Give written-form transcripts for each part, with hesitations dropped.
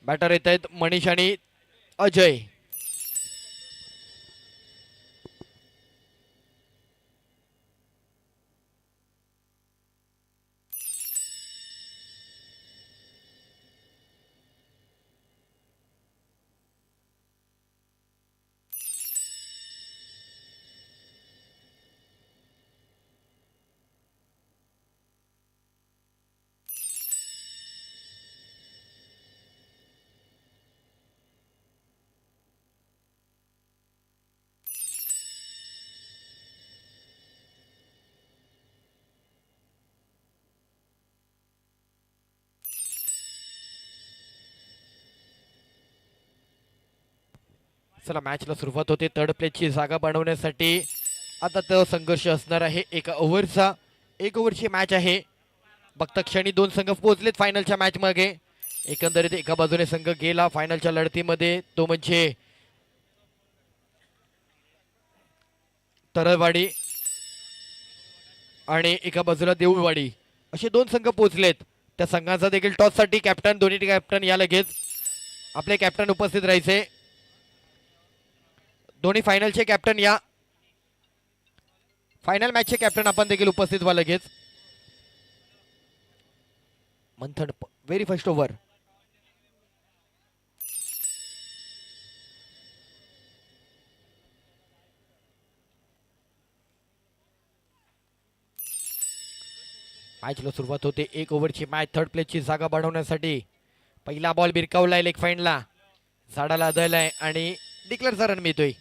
Batter येत आहेत मनीष आणि अजय. चला मॅचला सुरुवात होते. थर्ड प्लेसची जागा बनवण्यासाठी आता तो संघर्ष असणार आहे. एका ओव्हरचा, एक ओव्हरची मॅच आहे. बघता क्षणी दोन संघ पोहोचलेत फायनलच्या मॅच मध्ये. एकंदरीत एका बाजूने संघ गेला फायनलच्या लढतीमध्ये, तो म्हणजे तरळवाडी आणि एका बाजूला देऊळवाडी, असे दोन संघ पोहोचलेत. त्या संघाचा देखील टॉससाठी कॅप्टन, दोन्ही कॅप्टन या लगेच. आपले कॅप्टन उपस्थित राहायचे. दोन्ही फायनलचे कॅप्टन या. फायनल मॅचचे कॅप्टन आपण देखील उपस्थित व्हा लगेच. मंथन व्हेरी फर्स्ट ओव्हर. मॅचला सुरुवात होते. एक ओव्हरची मॅच. थर्ड प्लेसची जागा बनवण्यासाठी पहिला बॉल बिरकावलाय लेग फाईनला, झाडाला आदळलाय आणि डिक्लेअरचा रन मिळतोय.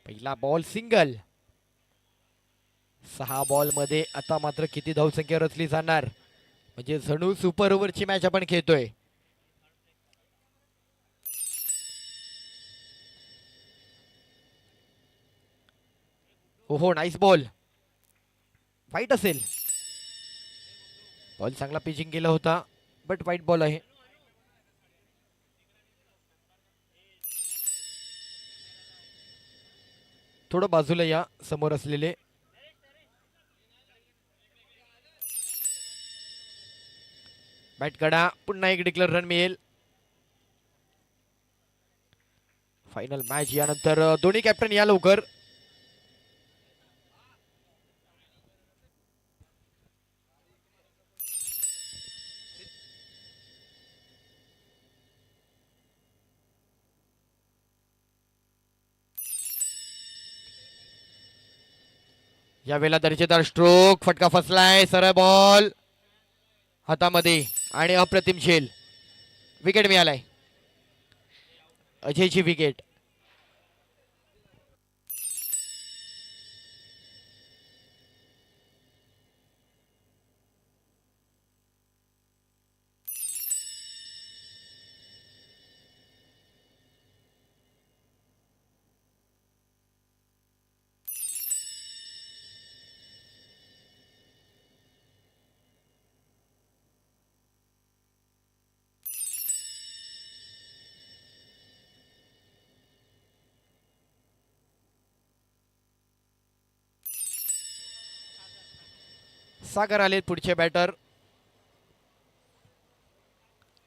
पहिला बॉल सिंगल. 6 बॉल मध्ये आता मात्र किती धावसंख्या रचली जाणार, म्हणजे जणू सुपर ओव्हरची मॅच आपण खेळतोय. हो नाईस बॉल. फाईट असेल. बॉल चांगला पिचिंग केला होता, बट वाईट बॉल आहे. थोडं बाजूला या समोर असलेले. बॅट कडा, पुन्हा एक डिक्लेअर रन मिळेल. फायनल मॅच यानंतर दोन्ही कॅप्टन या लवकर. यावेळेला दर्जेदार स्ट्रोक, फटका फसलाय, सरळ बॉल हातामध्ये आणि अप्रतिम झेल. विकेट मिळालाय. अजयची विकेट. सागर आले पुढचे बॅटर.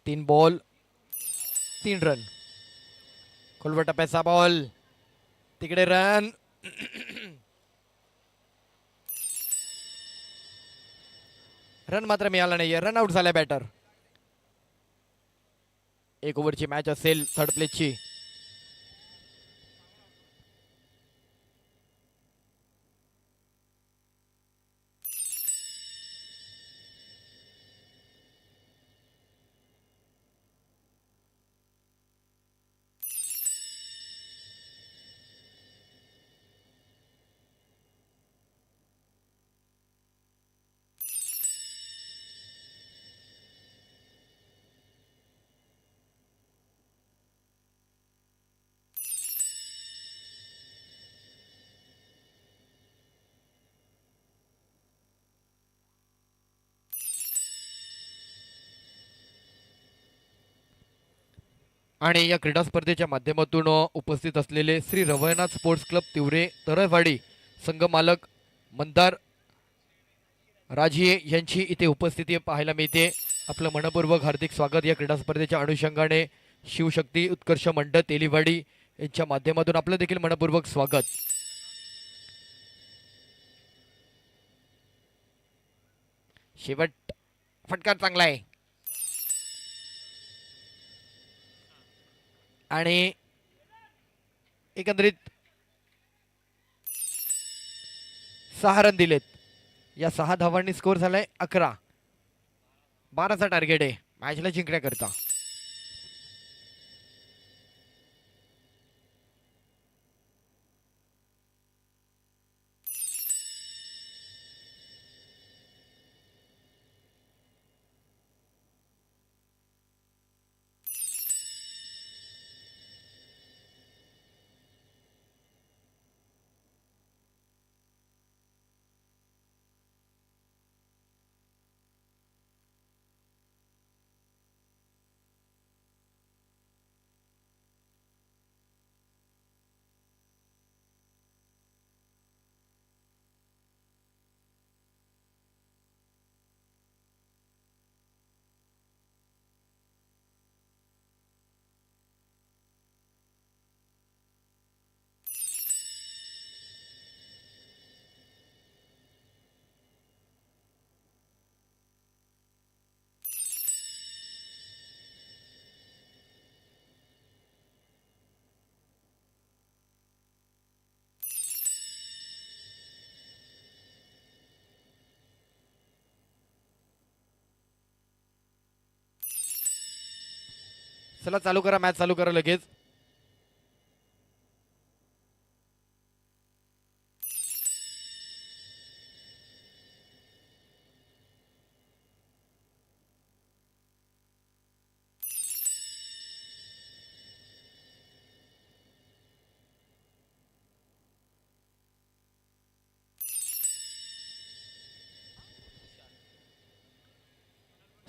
3 ball 3 run. खोलवर टप्प्याचा बॉल, तिकडे रन. रन मात्र मिळाला नाहीये. रन आउट झाला बॅटर. एक ओव्हरची मॅच असेल थर्ड प्लेसची. आणि या क्रीडा स्पर्धेच्या माध्यमातून उपस्थित असलेले श्री रवळनाथ स्पोर्ट्स क्लब तिवरे तरळवाडी संघ मालक मंदार राजिये यांची इथे उपस्थिती पाहायला मिळते. आपलं मनपूर्वक हार्दिक स्वागत या क्रीडा स्पर्धेच्या अनुषंगाने शिवशक्ती उत्कर्ष मंडळ तेलीवाडी यांच्या माध्यमातून आपलं देखील मनपूर्वक स्वागत. शेवट फटकार चांगला आहे आणि एकंदरीत 6 रन दिलेत. या 6 धावांनी स्कोर झालाय 11. 12चा टार्गेट आहे मॅचला जिंकण्याकरता. चला चालू करा, मॅच चालू करा लगेच.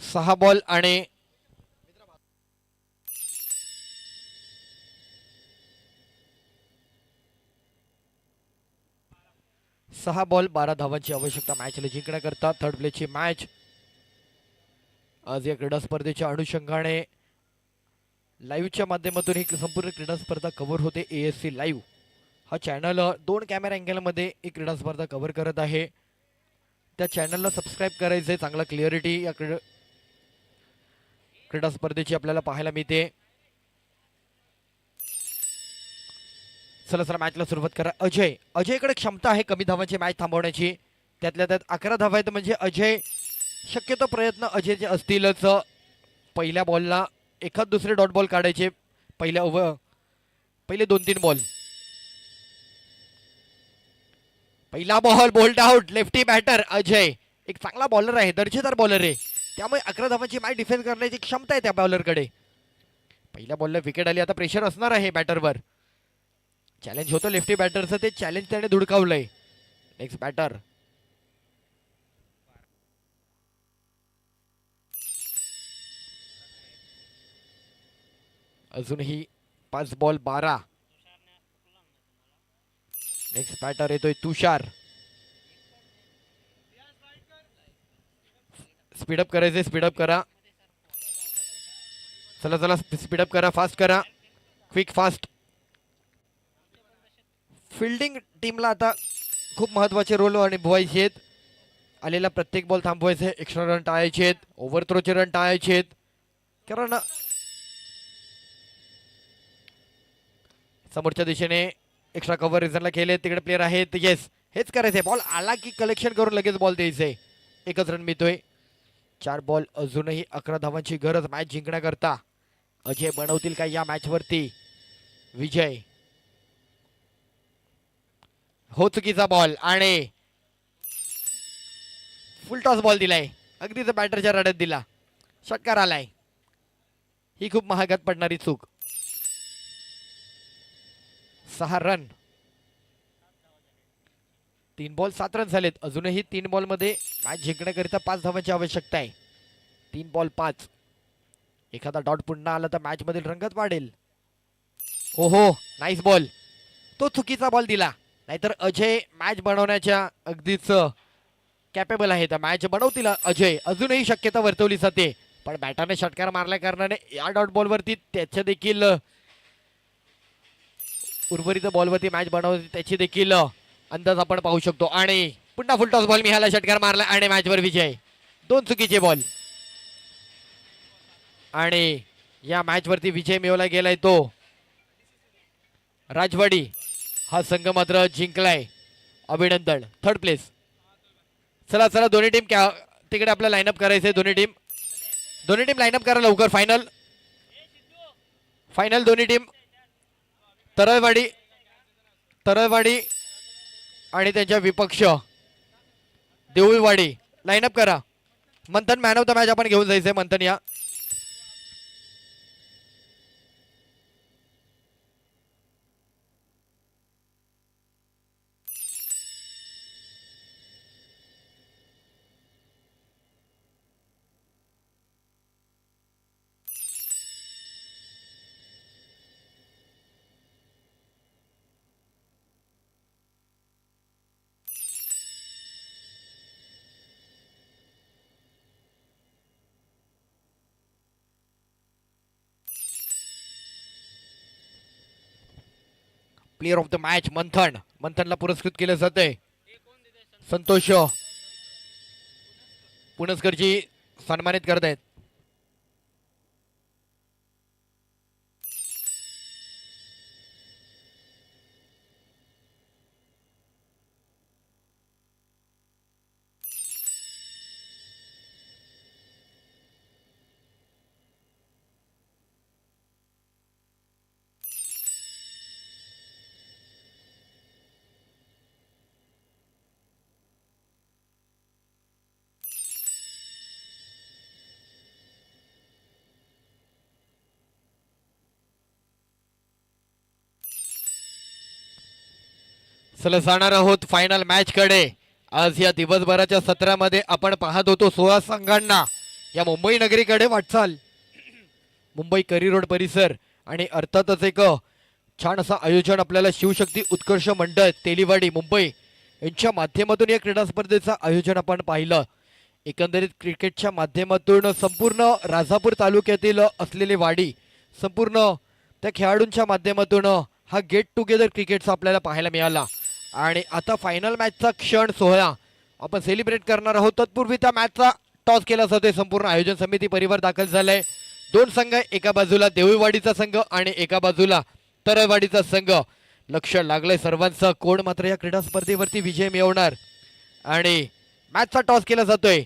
सहा बॉल आणि 6 बॉल 12 धावांची आवश्यकता मॅचला जिंकण्याकरता. थर्ड प्लेची मॅच आज या क्रीडा स्पर्धेच्या अनुषंगाने लाईव्हच्या माध्यमातून ही संपूर्ण क्रीडा स्पर्धा कव्हर होते. ASC लाईव्ह हा चॅनल 2 कॅमेरा अँगलमध्ये ही क्रीडा स्पर्धा कव्हर करत आहे. त्या चॅनलला सबस्क्राईब करायचे. चांगला क्लिअरिटी या क्रीडा स्पर्धेची आपल्याला पाहायला मिळते. चला चला मॅचला सुरुवात करा. अजयकडे क्षमता आहे कमी धावांची मॅच थांबवण्याची. त्यातल्या त्यात 11 धावा आहेत म्हणजे अजय शक्यतो प्रयत्न अजयचे असतीलच. पहिल्या बॉलला एखाद दुसरे डॉट बॉल काढायचे. पहिले 2-3 बॉल. पहिला ball bowled out. Lefty batter Ajay एक चांगला बॉलर आहे, दर्जेदार बॉलर आहे. त्यामुळे 11 धावांची मॅच डिफेन्स करण्याची क्षमता आहे त्या बॉलरकडे. पहिल्या बॉलला विकेट आली. आता प्रेशर असणार आहे बॅटरवर. चॅलेंज होतं लेफ्टी बॅटरचं, ते चॅलेंज त्याने धुडकावलंय. नेक्स्ट बॅटर अजूनही 5 बॉल 12. नेक्स्ट बॅटर येतोय तुषार. स्पीडअप करायचे, स्पीडअप करा. चला चला स्पीडअप करा, फास्ट करा, क्विक फास्ट. फिल्डिंग टीमला आता खूप महत्त्वाचे रोल निभवायचे आहेत. आलेला प्रत्येक बॉल थांबवायचे, एक्स्ट्रा रन टाळायचे आहेत, ओव्हरथ्रोचे रन टाळायचे आहेत. कारण समोरच्या दिशेने एक्स्ट्रा कव्हर रिझनला केले, तिकडे प्लेयर आहेत. येस, हेच करायचंय. बॉल आला की कलेक्शन करून लगेच बॉल द्यायचंय. एकच रन मिळतोय. 4 बॉल अजूनही 11 धावांची गरज मॅच जिंकण्याकरता. अजय बनवतील का या मॅच वरती विजय? हो, चुकीचा बॉल आणि फुल टॉस बॉल दिलाय. अगदीच बॅटरच्या रड्यात दिला. षटकार आलाय. ही खूप महागात पडणारी चूक. 6 रन. 3 बॉल 7 रन झालेत. अजूनही 3 बॉल मध्ये मॅच जिंकण्याकरिता 5 धावांची आवश्यकता आहे. 3 बॉल 5. एखादा डॉट पुन्हा आला तर मॅच मधील रंगत वाढेल. ओहो, नाईस बॉल. तो चुकीचा बॉल दिला. नाहीतर अजय मॅच बनवण्याच्या अगदीच कॅपेबल आहे. तर मॅच बनवतील अजय. अजूनही शक्यता वर्तवली जाते. पण बॅटरने षटकार मारल्या कारणाने या डॉट बॉलवरती त्याच्या देखील उर्वरित बॉलवरती मॅच बनवली त्याची देखील अंदाज आपण पाहू शकतो. आणि पुन्हा फुलटॉस बॉल मिळाला, षटकार मारला आणि मॅचवर विजय. 2 चुकीचे बॉल आणि या मॅचवरती विजय मिळवला गेलाय तो राजवाडी हा संघ मात्र जिंकलाय. अभिनंदन. Third place. चला चला दोन्ही टीम तिकडे आपल्याला लाईनअप करायचंय. दोन्ही टीम लाईनअप करा लवकर. फायनल दोन्ही टीम. तरळवाडी आणि त्यांच्या विपक्ष देऊळवाडी लाईनअप करा. मंथन मॅन ऑफ द मॅच आपण घेऊन जायचंय. मंथन या. प्लेयर ऑफ द मॅच मंथनला पुरस्कृत केलं जाते. संतोष पुणस्करजी सन्मानित करत आहेत. चला जाणार आहोत फायनल मॅच कडे. आज या दिवसभराच्या सत्रामध्ये आपण पाहत होतो 16 संघांना या मुंबई नगरीकडे वाटचाल. मुंबई करी रोड परिसर आणि अर्थातच एक छान असं आयोजन आपल्याला शिवशक्ती उत्कर्ष मंडळ तेलीवाडी मुंबई यांच्या माध्यमातून या क्रीडा स्पर्धेचं आयोजन आपण पाहिलं. एकंदरीत क्रिकेटच्या माध्यमातून संपूर्ण राजापूर तालुक्यातील असलेली वाडी संपूर्ण त्या खेळाडूंच्या माध्यमातून हा गेट टुगेदर क्रिकेटचा आपल्याला पाहायला मिळाला. आणि आता फायनल मॅचचा क्षण सोहळा आपण सेलिब्रेट करणार आहोत. तत्पूर्वी त्या मॅचचा टॉस केला जातोय. संपूर्ण आयोजन समिती परिवार दाखल झालाय. 2 संघ, एका बाजूला देऊळवाडीचा संघ आणि एका बाजूला तरळवाडीचा संघ. लक्ष लागलंय सर्वांचं कोण मात्र या क्रीडा स्पर्धेवरती विजय मिळवणार. आणि मॅचचा टॉस केला जातोय.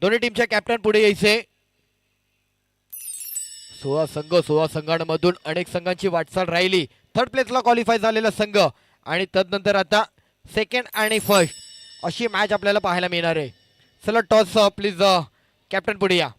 दोन्ही टीमच्या कॅप्टन पुढे यायचे. 16 संघांमधून अनेक संघांची वाटचाल राहिली. थर्ड प्लेसला क्वालिफाय झालेला संघ आणि तदनंतर आता सेकंड आणि फर्स्ट अशी मॅच आपल्याला पाहायला मिळणार आहे. चला टॉस प्लीज कॅप्टन पुढे या.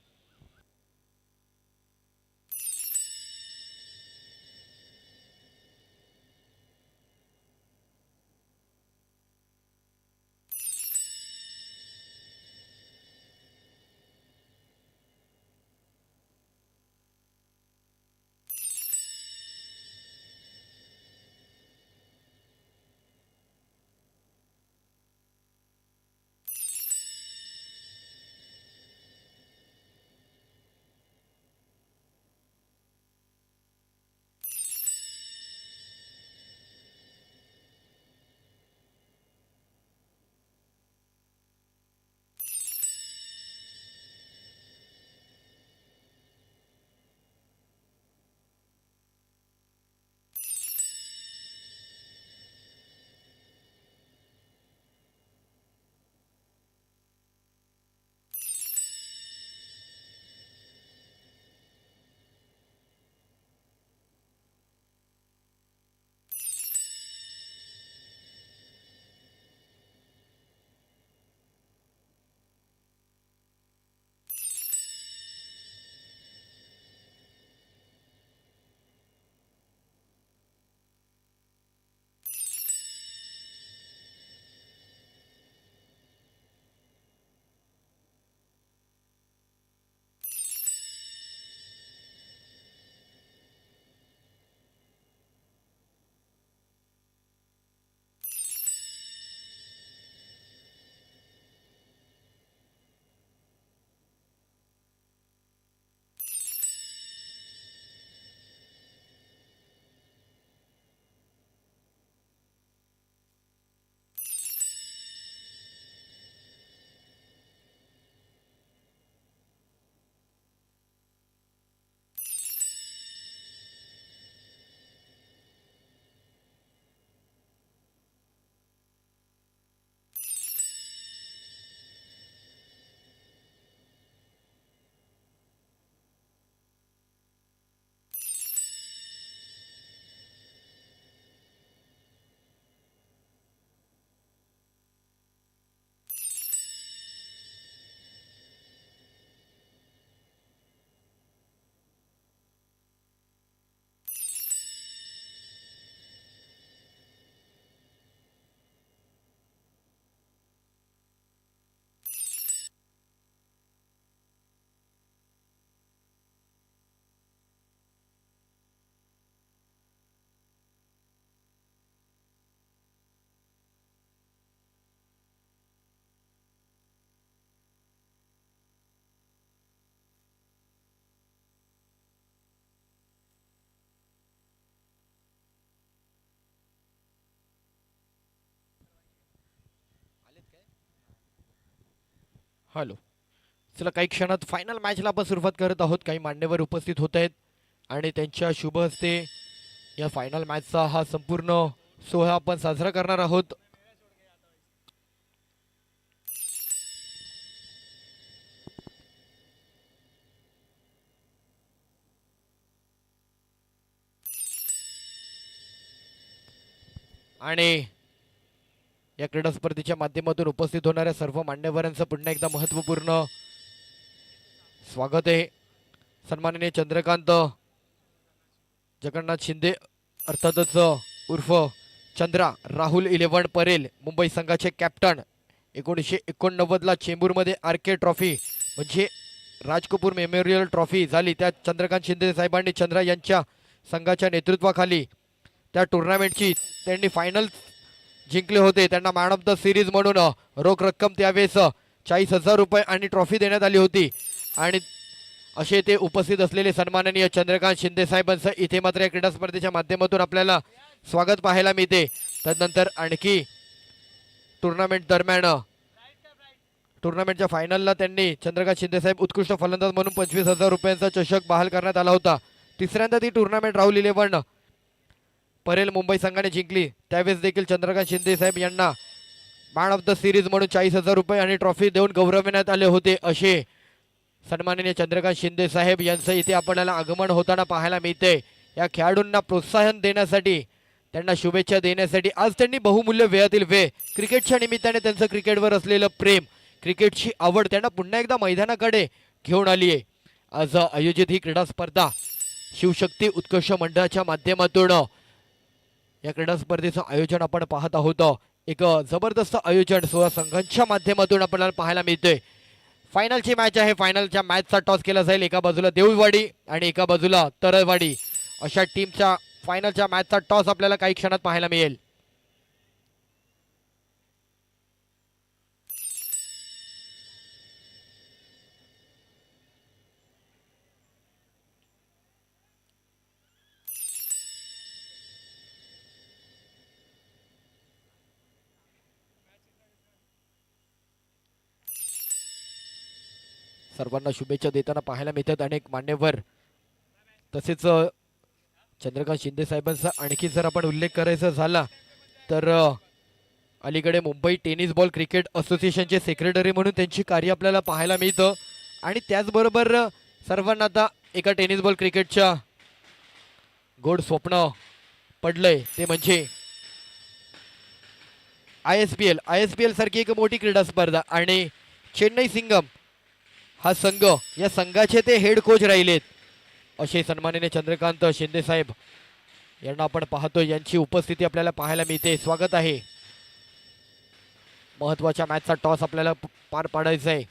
हॅलो. चला काही क्षणात फायनल मॅचला आपण सुरुवात करत आहोत. काही मान्यवर उपस्थित होत आहेत आणि त्यांच्या शुभ हस्ते या फायनल मॅचचा हा संपूर्ण सोहळा आपण साजरा करणार आहोत. आणि या क्रीडा स्पर्धेच्या माध्यमातून उपस्थित होणाऱ्या सर्व मान्यवरांचं पुन्हा एकदा महत्त्वपूर्ण स्वागत आहे. सन्माननीय चंद्रकांत जगन्नाथ शिंदे अर्थातच उर्फ चंद्रा राहुल 11 परेल मुंबई संघाचे कॅप्टन. 1989ला चेंबूरमध्ये आरके ट्रॉफी म्हणजे राज कपूर मेमोरियल ट्रॉफी झाली. त्या चंद्रकांत शिंदे साहेबांनी चंद्रा यांच्या संघाच्या नेतृत्वाखाली त्या टुर्नामेंटची त्यांनी फायनल जिंकले होते. त्यांना मॅन ऑफ द सिरीज म्हणून रोख रक्कम त्यावेळेस 40,000 रुपये आणि ट्रॉफी देण्यात आली होती. आणि असे ते उपस्थित असलेले सन्माननीय चंद्रकांत शिंदे साहेबांचं इथे मात्र या क्रीडा स्पर्धेच्या माध्यमातून आपल्याला स्वागत पाहायला मिळते. त्यानंतर आणखी टुर्नामेंट दरम्यान टुर्नामेंटच्या फायनलला त्यांनी चंद्रकांत शिंदे साहेब उत्कृष्ट फलंदाज म्हणून 25,000 रुपयांचा चषक बहाल करण्यात आला होता. तिसऱ्यांदा ती टुर्नामेंट राहुल 11 परेल मुंबई संघाने जिंकली. त्यावेळेस देखील चंद्रकांत शिंदे साहेब यांना मॅन ऑफ द सिरीज म्हणून 40,000 रुपये आणि ट्रॉफी देऊन गौरवण्यात आले होते. असे सन्माननीय चंद्रकांत शिंदे साहेब यांचं इथे आपल्याला आगमन होताना पाहायला मिळते. या खेळाडूंना प्रोत्साहन देण्यासाठी त्यांना शुभेच्छा देण्यासाठी आज त्यांनी बहुमूल्य वेळातील वेळ क्रिकेटच्या निमित्ताने त्यांचं क्रिकेटवर असलेलं प्रेम क्रिकेटची आवड त्यांना पुन्हा एकदा मैदानाकडे घेऊन आली आहे. आज आयोजित ही क्रीडा स्पर्धा शिवशक्ती उत्कर्ष मंडळाच्या माध्यमातून या क्रीडा स्पर्धेचं आयोजन आपण पाहत आहोत. एक जबरदस्त आयोजन 16 संघांच्या माध्यमातून आपल्याला पाहायला मिळते. फायनलची मॅच आहे. फायनलच्या मॅचचा टॉस केला जाईल. एका बाजूला देऊळवाडी आणि एका बाजूला तरळवाडी अशा टीमच्या फायनलच्या मॅचचा टॉस आपल्याला काही क्षणात पाहायला मिळेल. सर्वांना शुभेच्छा देताना पाहायला मिळतात अनेक मान्यवर. तसेच चंद्रकांत शिंदे साहेबांचा आणखी जर आपण उल्लेख करायचा झाला तर अलीकडे मुंबई टेनिस बॉल क्रिकेट असोसिएशनचे सेक्रेटरी म्हणून त्यांची कार्य आपल्याला पाहायला मिळतं. आणि त्याचबरोबर सर्वांना आता एका टेनिस बॉल क्रिकेटच्या गोड स्वप्न पडलंय ते म्हणजे ISPL सारखी एक मोठी क्रीडा स्पर्धा. आणि चेन्नई सिंगम हा संघ या संघाचे ते हेड कोच राहिलेत. असे सन्माननीय चंद्रकांत शिंदे साहेब यांना आपण पाहतो. यांची उपस्थिती आपल्याला पाहायला मिळते. स्वागत आहे. महत्वाच्या मॅचचा टॉस आपल्याला पार पाडायचा आहे.